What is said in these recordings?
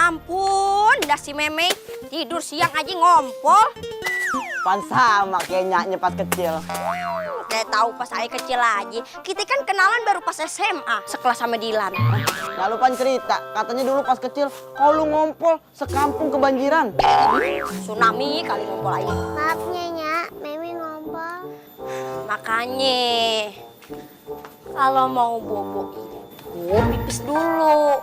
Ampun, dah si Meme tidur siang aja ngompol. Pan sama kayak nyaknya pas kecil. Kayak tahu pas saya kecil aja. Kita kan kenalan baru pas SMA, sekelas sama Dilan. Lalu pan cerita, katanya dulu pas kecil kalau lu ngompol sekampung kebanjiran. Tsunami kali ngompol aja. Maaf Nyak, Mimi ngompol. Makanya kalau mau bobo itu pipis dulu.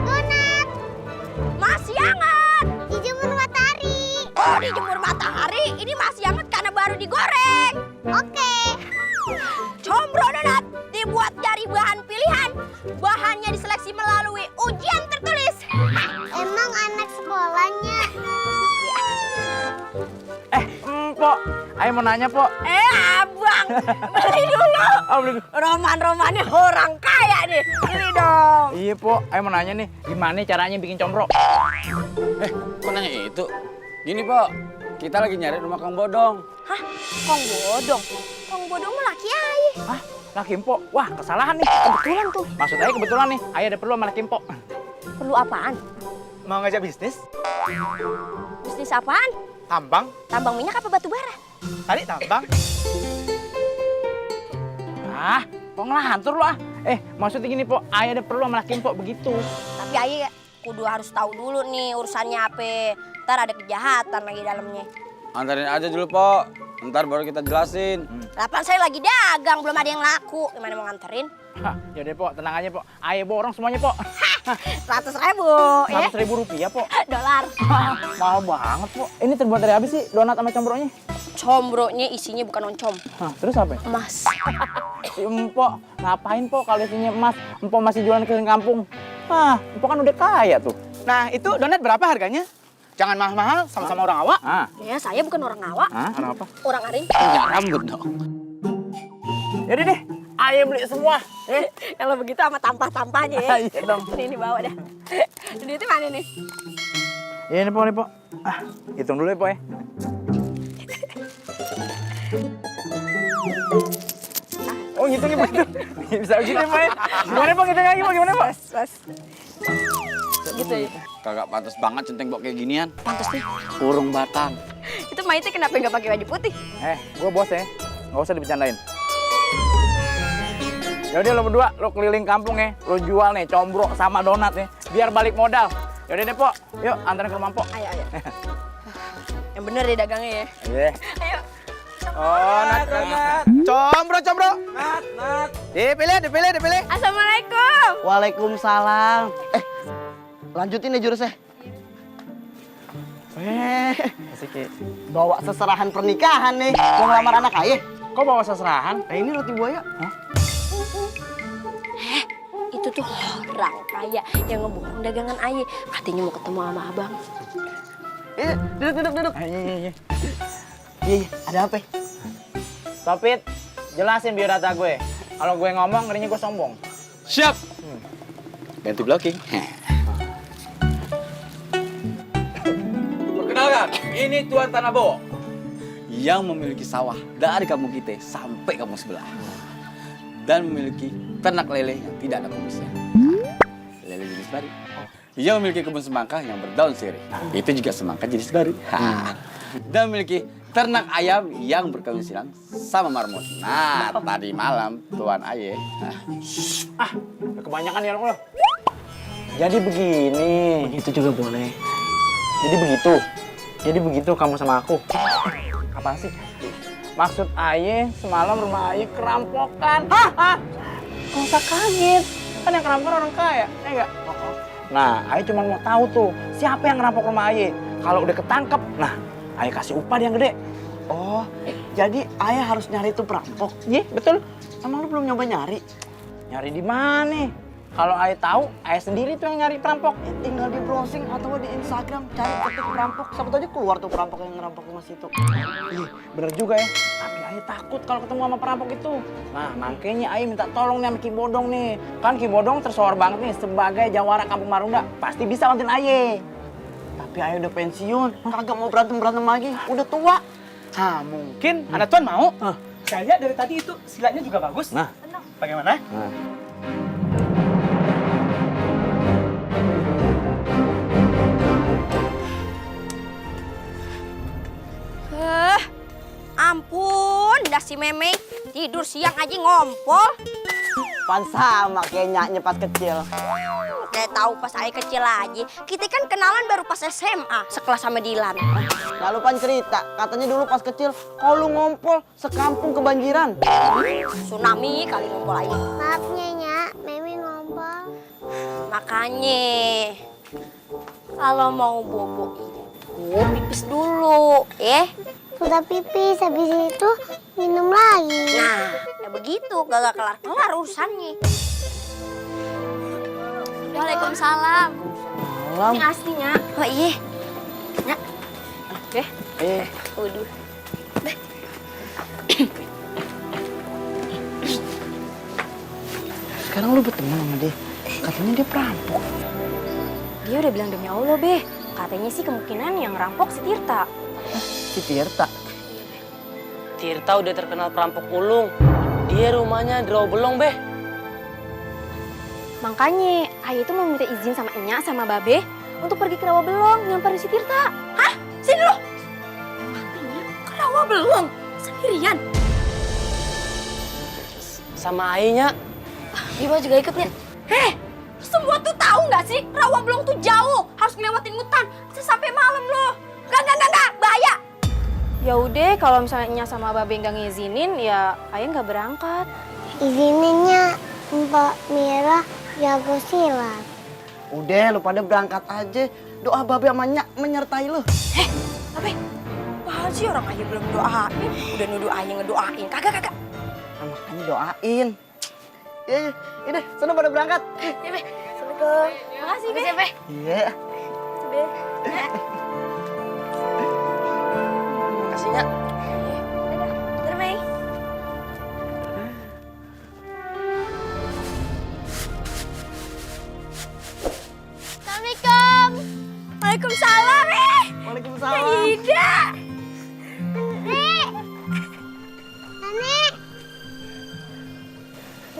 Donat, Masih hangat. dijemur matahari. Oh, dijemur matahari. Ini masih hangat karena baru digoreng. Oke. Combro donat dibuat dari bahan pilihan. Bahannya diseleksi melalui ujian tertulis. Emang anak sekolahnya. Pok, ayo mau nanya, Pok. Abang, beli dulu. Oh, beli. Roman-romannya orang kaya nih. Beli dong. Iya, Pok. Ayo mau nanya nih, gimana caranya bikin combro? Kok nanya itu? Gini, Pok. Kita lagi nyari rumah Kang Bodong. Hah? Kong bodong? Kong bodong mah laki aja. Hah? Laki Mpok? Wah, kesalahan nih. Kebetulan tuh. Maksud saya kebetulan nih, ayah ada perlu sama laki Mpok. Perlu apaan? Mau ngajak bisnis? Bisnis apaan? Tambang? Tambang minyak apa batu bara? Tadi tambang? Ah, kok ngelantur lu ah? Maksudnya gini, Pok. Ayah ada perlu sama laki Mpok begitu. Tapi ayah kudu harus tahu dulu nih urusannya apa. Ntar ada kejahatan lagi dalamnya. Antarin aja dulu, Pok. Ntar baru kita jelasin. Lapan saya lagi dagang, belum ada yang laku. Gimana mau nganterin? Hah, yaudah, Pok. Tenang aja, Pok. Ayah borong semuanya, Pok. 100.000 ya? 100.000 rupiah, Pok. Dolar. Mahal banget, Pok. Ini terbuat dari apa sih donat sama combronya? Combronya isinya bukan oncom, Hah, terus apa? emas. Si Empok, ngapain, Pok, kalau isinya emas? Empok masih jualan keliling kampung. Hah, Empok kan udah kaya tuh. Nah, itu donat berapa harganya? Jangan mahal-mahal, sama-sama orang awak. Ah, Ya saya bukan orang awak, orang apa? orang aring. Punya rambut dong. Yaudah deh, ayah beli semua. Kalau begitu sama tampah-tampahnya ya. Iya dong. Ini bawa dah. Duitnya mana nih? Iya nih, Pok. Ah, hitung dulu ya, Pok ya. Oh, ngitungnya begitu. Bisa begitu, Pok ya. Gimana, Pok? Ngitungnya lagi, Pok? Gimana, Pok? Pas. Gitu ya. Kagak pantas banget centeng Pok kayak ginian. Pantes nih. Kurung batang. Itu Maite kenapa nggak pakai baju putih? Gue bos ya. Nggak usah dibercandain. Yaudah lo berdua, lo keliling kampung ya. Lo jual nih combro sama donat nih. Biar balik modal. Yaudah deh, Pok. Yuk, antarin ke rumah Pok. Ayo. Yang bener deh dagangnya ya. Iya. Ayo. Oh, nat. Combro. Nat. Dipilih. Assalamualaikum. Waalaikumsalam. Lanjutin ya jurusnya. Asik. Bawa seserahan pernikahan nih. Mau ngelamar anak ayah. Kok bawa seserahan? Nah ini roti buaya. Itu tuh orang kaya yang ngeborong dagangan ayah. Katanya mau ketemu sama abang. Duduk. Iya. Iya, ada apa? Topit, jelasin biodata gue. Kalau gue ngomong, ngerinya gue sombong. Siap. Ganti blocking. Perkenalkan, ini Tuan Tanabo yang memiliki sawah dari kampung kita sampai kampung sebelah dan memiliki ternak lele yang tidak ada kumisnya. Lele jenis baru. Ia memiliki kebun semangka yang berdaun sirih. Itu juga semangka jenis baru. Dan memiliki ternak ayam yang berkawin silang sama marmut. Nah, tadi malam Tuan Aye. Kebanyakan ya lo. Jadi begini. Begitu juga boleh. Jadi begitu kamu sama aku. Apa sih? Maksud Aye semalam rumah Aye kerampokan. Hah? Gak usah kaget. Kan yang kerampokan orang kaya, ya enggak? Nah, Aye cuma mau tahu tuh siapa yang ngerampok rumah Aye. Kalau udah ketangkep, nah Aye kasih upah yang gede. Oh, jadi ayah harus nyari itu perampok. Iya, betul. Emang lu belum nyoba nyari? Nyari di mana? Kalau Aye tahu, Aye sendiri tuh yang nyari perampok. Ya, tinggal di browsing atau di Instagram cari ketik perampok. Siapa tahu aja keluar tuh perampok yang ngerampok rumah situ. Ih, bener juga ya. Tapi Aye takut kalau ketemu sama perampok itu. Nah, makanya Aye minta tolong nih sama Ki Bodong nih. Kan Ki Bodong tersohor banget nih sebagai jawara Kampung Marunda. Pasti bisa bantuin Aye. Tapi ayah udah pensiun, kagak mau berantem lagi. Udah tua. Mungkin anak Tuan mau. Saya lihat dari tadi itu silatnya juga bagus. Nah. Bagaimana? Ampun, dah si Meme tidur siang aja ngompol. Pan sama kayak nyaknya pas kecil. Kayak tahu pas saya kecil aja. Kita kan kenalan baru pas SMA, sekelas sama Dilan. Lalu Pan cerita, katanya dulu pas kecil kalau lu ngompol sekampung kebanjiran. Tsunami kali ngumpul aja. Maaf Nyonya, Memi ngompol. Makanya kalau mau bobo itu pipis dulu, ya. Sudah pipis, habis itu minum lagi. Nah, ya begitu, gak kelar-kelar urusannya. Waalaikumsalam. Malam. Ini aslinya. Oh iya. Nak. Oke. Waduh. Sekarang lu berteman sama dia. Katanya dia perampok. Dia udah bilang demi Allah, Be. Katanya sih kemungkinan yang rampok si Tirta. Si Tirta. Tirta udah terkenal perampok ulung. Dia rumahnya di Rawabelong, Be. Makanya, Ayah itu mau minta izin sama Enya sama Babe untuk pergi ke Rawabelong nyamperin si Tirta. Hah? Sini lu. Ke Rawabelong sendirian. Sama Ainya. Bima juga ikut nih. Semua tuh tahu nggak sih? Rawabelong tuh jauh, harus ngelewatin hutan. Bisa sampai malam loh. Enggak, bahaya. Ya udah, kalau misalnya Enya sama Babe nggak ngizinin, ya Ayah nggak berangkat. Izininnya Mbak Mira jago silat. Udah, lu pada berangkat aja. Doa babe sama nyak menyertai lu. Babe, wah sih orang ayah belum doain. Udah nuduh ayah ngedoain. Kagak. Nah, makanya doain. Iya, deh, sana pada berangkat. Ya, Be. Assalamualaikum. Makasih, Be. Iya. Kasihnya. Dadah, Mei. Assalamualaikum. Waalaikumsalam, Waalaikumsalam. Ida.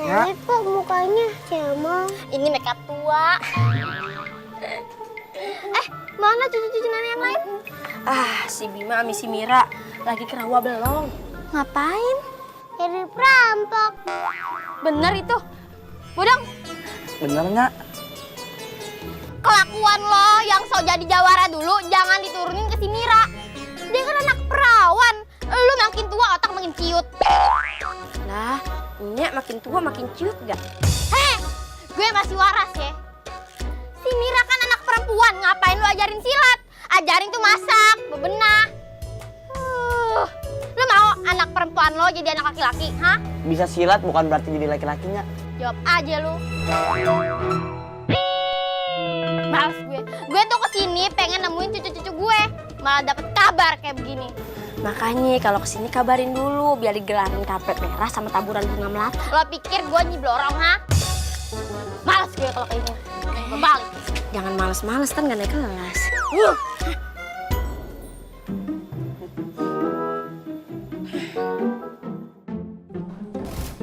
Nenek kok mukanya cemong? Ini makeup tua. Mana cucu-cucu nenek yang lain? Si Bima sama si Mira lagi ke Rawabelong. Ngapain? Jadi perampok. Bener itu. Bodong, Bener nyak? kelakuan lo yang sok jadi jawara dulu jangan diturunin ke si Mira. Dia kan anak perawan. Lu makin tua otak makin ciut. Lah, Nya makin tua makin ciut gak? Gue masih waras ya. Si Mira kan anak perempuan, ngapain lu ajarin silat? Ajarin tuh masak, bebenah. Lu mau anak perempuan lo jadi anak laki-laki, hah? Bisa silat bukan berarti jadi laki-lakinya. Jawab aja lu. Males gue. Gue tuh kesini pengen nemuin cucu-cucu gue. Malah dapet kabar kayak begini. Makanya kalau kesini kabarin dulu biar digelarin karpet merah sama taburan bunga melati. Lo pikir gue nyiblorong, ha? Males gue kalau kayak gini. Balik. Jangan males-males, kan gak naik kelas.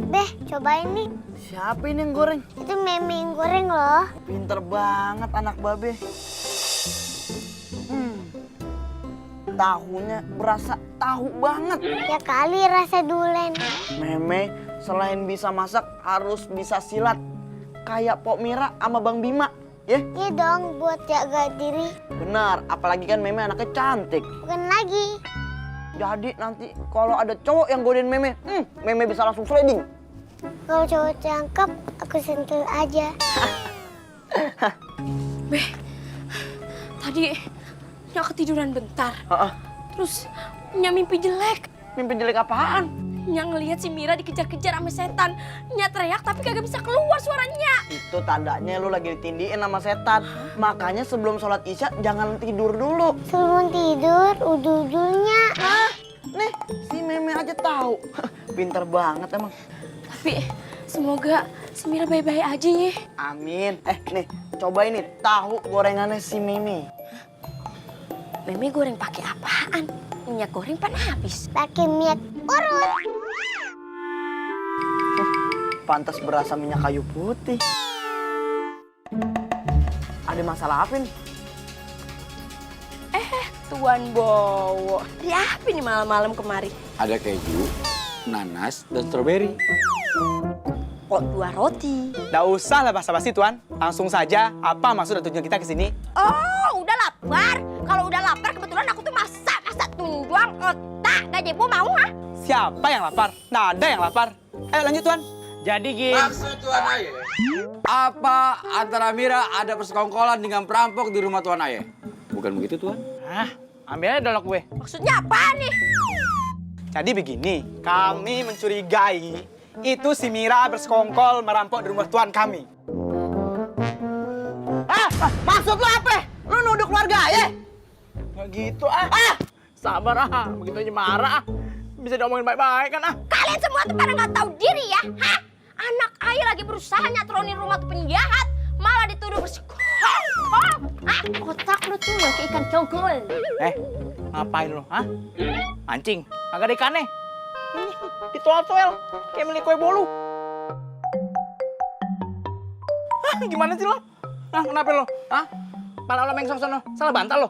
Beh, cobain nih. Siapa ini yang goreng? Itu Memi yang goreng loh. Pinter banget anak babe. Tahunya berasa tahu banget. Ya kali rasa dulen. Meme selain bisa masak harus bisa silat. Kayak Pok Mira sama Bang Bima. Ya? Iya dong, buat jaga diri. Benar, apalagi kan Meme anaknya cantik. Bukan lagi. Jadi nanti kalau ada cowok yang godain Meme, Meme bisa langsung sliding. Kalau cowok cakep, aku sentuh aja. Tadi Nya ketiduran bentar. Heeh. Terus Nya mimpi jelek. Mimpi jelek apaan? Nya ngelihat si Mira dikejar-kejar sama setan. Nya teriak tapi kagak bisa keluar suaranya. Itu tandanya lu lagi ditindiin sama setan. Makanya sebelum sholat isya jangan tidur dulu. Sebelum tidur, udul-udulnya. Nih, si Meme aja tahu. Pinter banget emang. Tapi semoga si Mira baik-baik aja ya. Amin. Nih, coba ini tahu gorengannya si Meme. Meme goreng pakai apaan? Minyak goreng pan habis. Pakai minyak urut. pantas berasa minyak kayu putih. Ada masalah apa nih? Tuan Bowo, ada apa nih malam-malam kemari? Ada keju, nanas, dan stroberi. Kok 2 roti? Nggak usah lah basa-basi Tuan. Langsung saja, apa maksud dan tujuan kita ke sini? Oh, udah lapar. Kalau udah lapar, kebetulan aku tuh masak tunjuang otak. Gajebo mau, ha? Siapa yang lapar? Nggak ada yang lapar. Ayo lanjut Tuan. Jadi Gin, Maksud Tuan Aye, apa antara Mira ada persekongkolan dengan perampok di rumah Tuan Aye? Bukan begitu, Tuan? ah, ambil aja dolok gue. Maksudnya apa nih? Jadi begini, kami mencurigai itu si Mira bersekongkol merampok di rumah Tuan kami. Maksud lu apa? Lu nuduh keluarga ya? Nggak gitu Sabar begitu aja marah Bisa diomongin baik-baik kan Kalian semua tuh pada nggak tahu diri ya, ha? Anak ayah lagi berusaha nyatronin rumah tuh penjahat, malah dituduh bersekongkol. Otak lu tuh yang kayak ikan congkol. Ngapain lo, Mancing, kagak ada ikannya. Ini, ditoel-toel, kayak milik kue bolu. Gimana sih lo? Kenapa lo? Pala lo mengsong sono, salah bantal lo.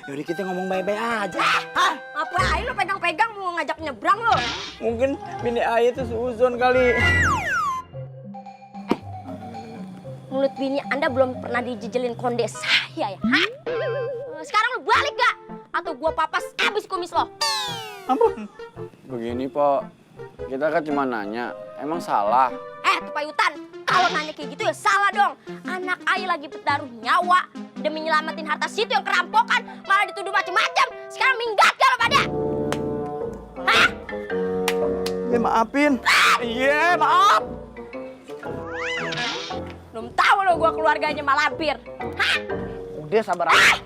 Yaudah kita ngomong baik-baik aja. Ngapain lu pegang-pegang mau ngajak nyebrang lo? Mungkin bini ayah tuh seuzon kali. Mulut bini Anda belum pernah dijejelin konde saya ya, ha? Sekarang lu balik gak? Atau gua papas abis kumis lo? Ampun. Begini, Pok. Kita kan cuma nanya, emang salah? Tupayutan, kalau nanya kayak gitu ya salah dong. Anak ayah lagi bertaruh nyawa demi nyelamatin harta situ yang kerampokan, malah dituduh macam-macam. Sekarang minggat gak lo pada? Hah? Ya maafin. Iya, maaf. Belum tahu lo gua keluarganya malampir. Hah? Udah sabar aja.